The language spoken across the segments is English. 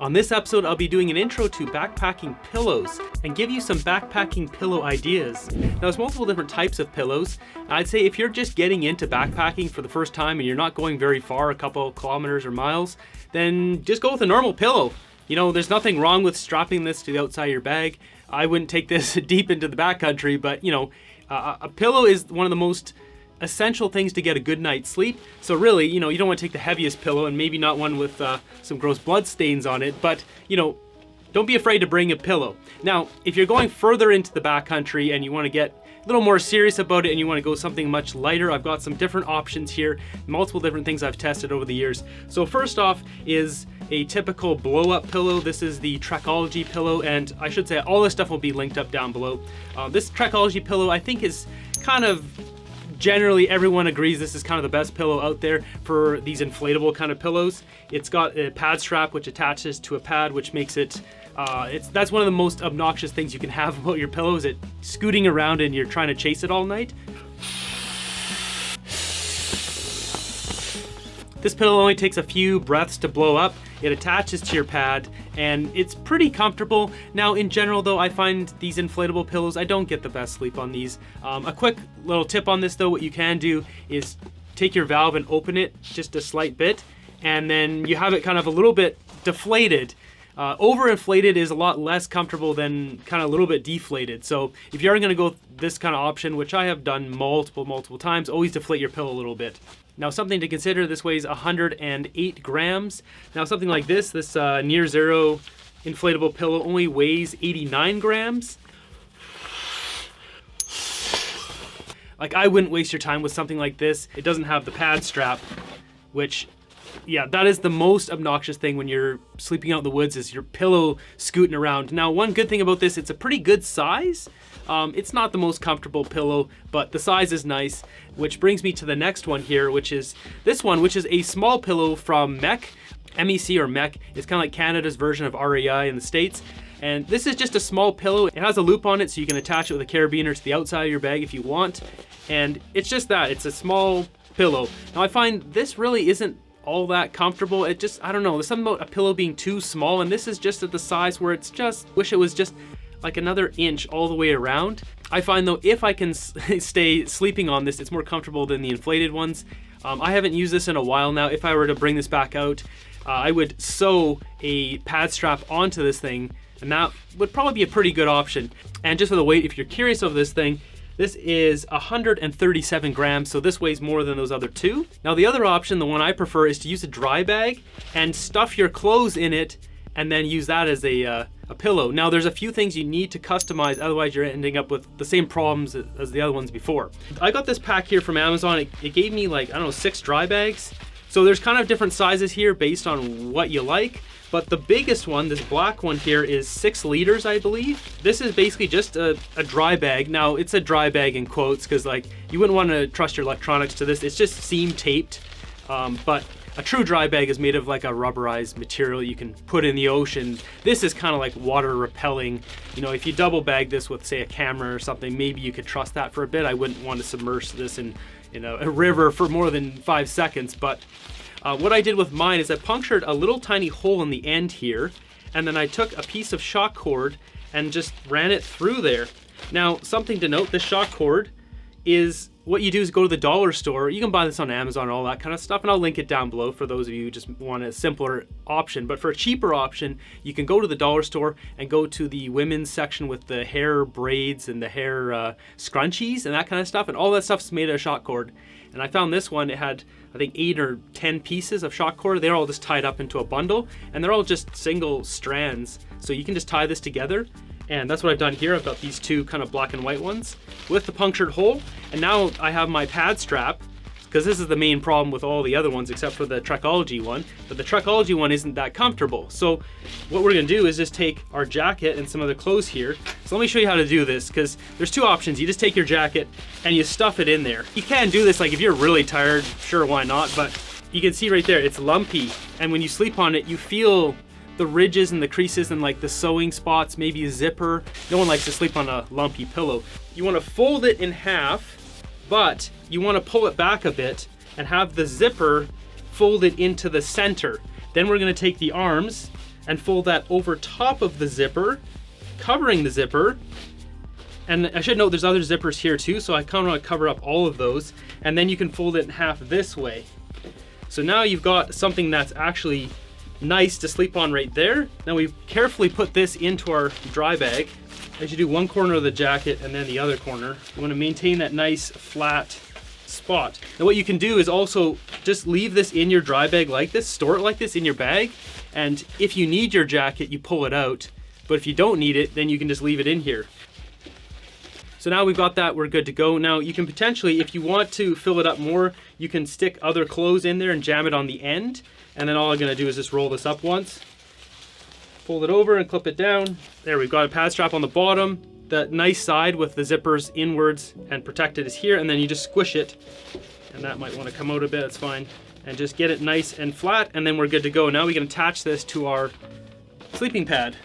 On this episode, I'll be doing an intro to backpacking pillows and give you some backpacking pillow ideas. Now, there's multiple different types of pillows. I'd say if you're just getting into backpacking for the first time and you're not going very far, a couple kilometers or miles, then just go with a normal pillow. You know, there's nothing wrong with strapping this to the outside of your bag. I wouldn't take this deep into the backcountry, but you know, a pillow is one of the most essential things to get a good night's sleep. So really, you know, you don't want to take the heaviest pillow, and maybe not one with some gross blood stains on it, but you know, don't be afraid to bring a pillow. Now, if you're going further into the backcountry and you want to get a little more serious about it and you want to go something much lighter, I've got some different options here, multiple different things I've tested over the years. So first off is a typical blow-up pillow. This is the Trekology pillow, and I should say all this stuff will be linked up down below. This Trekology pillow I think is kind of, generally everyone agrees this is kind of the best pillow out there for these inflatable kind of pillows. It's got a pad strap which attaches to a pad, which makes it, that's one of the most obnoxious things you can have about your pillow, is it scooting around and you're trying to chase it all night. This pillow only takes a few breaths to blow up. It attaches to your pad and it's pretty comfortable. Now in general though, I find these inflatable pillows, I don't get the best sleep on these. A quick little tip on this though, what you can do is take your valve and open it just a slight bit, and then you have it kind of a little bit deflated. Overinflated is a lot less comfortable than kind of a little bit deflated. So if you're gonna go this kind of option, which I have done multiple times, always deflate your pillow a little bit. Now something to consider, this weighs 108 grams. Now something like this near zero inflatable pillow only weighs 89 grams. Like, I wouldn't waste your time with something like this. It doesn't have the pad strap, which, yeah, that is the most obnoxious thing when you're sleeping out in the woods, is your pillow scooting around. Now, one good thing about this, it's a pretty good size. It's not the most comfortable pillow, but the size is nice, which brings me to the next one here, which is this one, which is a small pillow from MEC. MEC or MEC is kind of like Canada's version of REI in the States. And this is just a small pillow. It has a loop on it so you can attach it with a carabiner to the outside of your bag if you want. And it's just that, it's a small pillow. Now I find this really isn't all that comfortable. It just, I don't know, there's something about a pillow being too small, and this is just at the size where it's just, wish it was just like another inch all the way around. I find though, if I can stay sleeping on this, it's more comfortable than the inflated ones. I haven't used this in a while now. If I were to bring this back out, I would sew a pad strap onto this thing, and that would probably be a pretty good option. And just for the weight, if you're curious of this thing, this is 137 grams, so this weighs more than those other two. Now the other option, the one I prefer, is to use a dry bag and stuff your clothes in it and then use that as a pillow. Now there's a few things you need to customize, otherwise you're ending up with the same problems as the other ones before. I got this pack here from Amazon. It gave me like, I don't know, 6 dry bags. So there's kind of different sizes here based on what you like. But the biggest one, this black one here, is 6 liters, I believe. This is basically just a dry bag. Now, it's a dry bag in quotes, because like, you wouldn't want to trust your electronics to this. It's just seam taped. But a true dry bag is made of like a rubberized material you can put in the ocean. This is kind of like water repelling. You know, if you double bag this with, say, a camera or something, maybe you could trust that for a bit. I wouldn't want to submerge this in a river for more than 5 seconds, but what I did with mine is I punctured a little tiny hole in the end here, and then I took a piece of shock cord and just ran it through there. Now, something to note, this shock cord is, what you do is go to the dollar store. You can buy this on Amazon and all that kind of stuff, and I'll link it down below for those of you who just want a simpler option. But for a cheaper option, you can go to the dollar store and go to the women's section with the hair braids and the hair scrunchies and that kind of stuff, and all that stuff's made out of shock cord. And I found this one, it had, I think, 8 or 10 pieces of shock cord. They're all just tied up into a bundle, and they're all just single strands. So you can just tie this together, and that's what I've done here. I've got these 2 kind of black and white ones with the punctured hole, and now I have my pad strap, because this is the main problem with all the other ones except for the Trekology one, but the Trekology one isn't that comfortable. So what we're gonna do is just take our jacket and some other clothes here. So let me show you how to do this, because there's 2 options. You just take your jacket and you stuff it in there. You can do this, like if you're really tired, sure, why not? But you can see right there, it's lumpy. And when you sleep on it, you feel the ridges and the creases and like the sewing spots, maybe a zipper. No one likes to sleep on a lumpy pillow. You wanna fold it in half, but you wanna pull it back a bit and have the zipper folded into the center. Then we're gonna take the arms and fold that over top of the zipper, covering the zipper. And I should note there's other zippers here too, so I kind of want to cover up all of those. And then you can fold it in half this way. So now you've got something that's actually nice to sleep on right there. Now we've carefully put this into our dry bag. As you do one corner of the jacket and then the other corner, you want to maintain that nice flat spot. Now what you can do is also just leave this in your dry bag like this, store it like this in your bag, and if you need your jacket, you pull it out. But if you don't need it, then you can just leave it in here. So now we've got that, we're good to go. Now you can potentially, if you want to fill it up more, you can stick other clothes in there and jam it on the end. And then all I'm gonna do is just roll this up once, fold it over and clip it down. There, we've got a pad strap on the bottom. The nice side with the zippers inwards and protected is here, and then you just squish it. And that might wanna come out a bit, that's fine. And just get it nice and flat, and then we're good to go. Now we can attach this to our sleeping pad.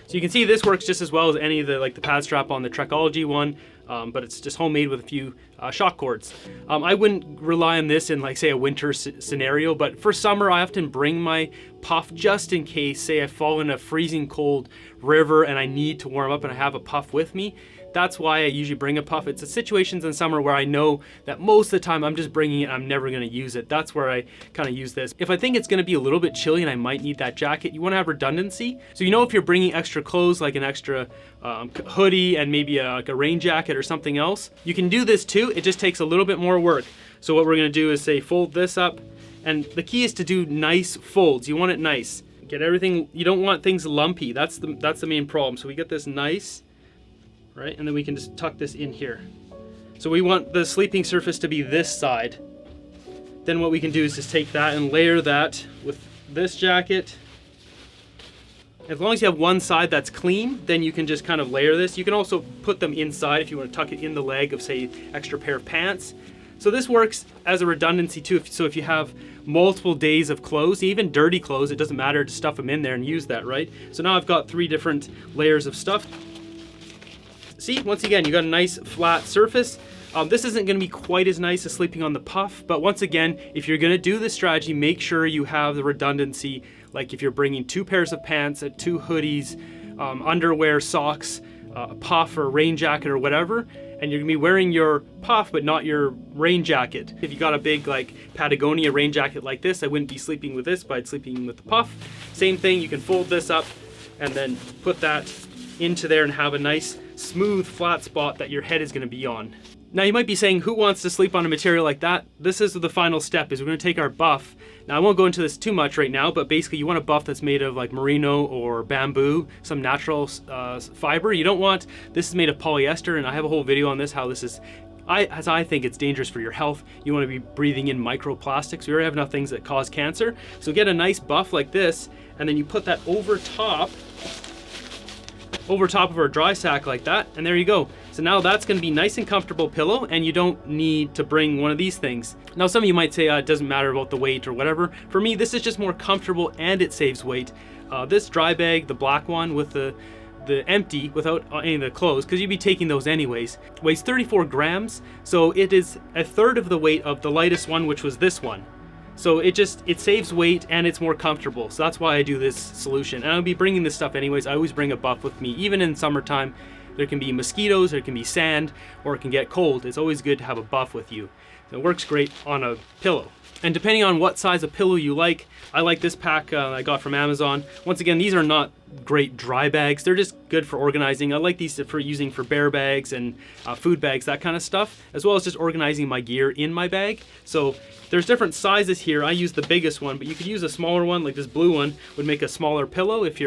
So you can see this works just as well as any of the pad strap on the Trekology one, but it's just homemade with a few shock cords. I wouldn't rely on this in say a winter scenario, but for summer I often bring my puff just in case, say I fall in a freezing cold river and I need to warm up and I have a puff with me. That's why I usually bring a puff. It's the situations in summer where I know that most of the time I'm just bringing it, I'm never gonna use it. That's where I kind of use this. If I think it's gonna be a little bit chilly and I might need that jacket, you wanna have redundancy. So you know if you're bringing extra clothes, like an extra hoodie and maybe a rain jacket or something else, you can do this too. It just takes a little bit more work. So what we're gonna do is say fold this up, and the key is to do nice folds. You want it nice. Get everything, you don't want things lumpy. That's the main problem. So we get this nice, right? And then we can just tuck this in here. So we want the sleeping surface to be this side. Then what we can do is just take that and layer that with this jacket. As long as you have one side that's clean, then you can just kind of layer this. You can also put them inside if you want to tuck it in the leg of, say, extra pair of pants. So this works as a redundancy too. So if you have multiple days of clothes, even dirty clothes, it doesn't matter to stuff them in there and use that, right? So now I've got 3 different layers of stuff. See, once again, you got a nice flat surface. This isn't gonna be quite as nice as sleeping on the puff, but once again, if you're gonna do this strategy, make sure you have the redundancy, like if you're bringing 2 pairs of pants, 2 hoodies, underwear, socks, a puff or a rain jacket or whatever, and you're gonna be wearing your puff but not your rain jacket. If you got a big Patagonia rain jacket like this, I wouldn't be sleeping with this, but I'd sleeping with the puff. Same thing, you can fold this up and then put that into there and have a nice smooth flat spot that your head is going to be on. Now you might be saying, who wants to sleep on a material like that? This is the final step, is we're going to take our buff. Now I won't go into this too much right now, but basically you want a buff that's made of merino or bamboo, some natural fiber. You don't want, this is made of polyester, and I have a whole video on this, how this is, as I think it's dangerous for your health. You want to be breathing in microplastics. We already have enough things that cause cancer. So get a nice buff like this, and then you put that over top of our dry sack like that, and there you go. So now that's going to be nice and comfortable pillow, and you don't need to bring one of these things. Now some of you might say it doesn't matter about the weight or whatever. For me, this is just more comfortable and it saves weight. This dry bag, the black one with the empty without any of the clothes, because you'd be taking those anyways, weighs 34 grams, so it is 1/3 of the weight of the lightest one, which was this one. So it saves weight and it's more comfortable. So that's why I do this solution. And I'll be bringing this stuff anyways. I always bring a buff with me. Even in summertime, there can be mosquitoes, there can be sand, or it can get cold. It's always good to have a buff with you. It works great on a pillow. And depending on what size of pillow you like, I like this pack I got from Amazon. Once again, these are not great dry bags. They're just good for organizing. I like these for using for bear bags and food bags, that kind of stuff, as well as just organizing my gear in my bag. So there's different sizes here. I use the biggest one, but you could use a smaller one, like this blue one would make a smaller pillow if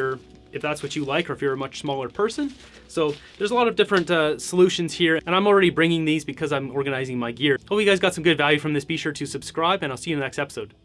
that's what you like, or if you're a much smaller person. So there's a lot of different solutions here, and I'm already bringing these because I'm organizing my gear. Hope you guys got some good value from this. Be sure to subscribe, and I'll see you in the next episode.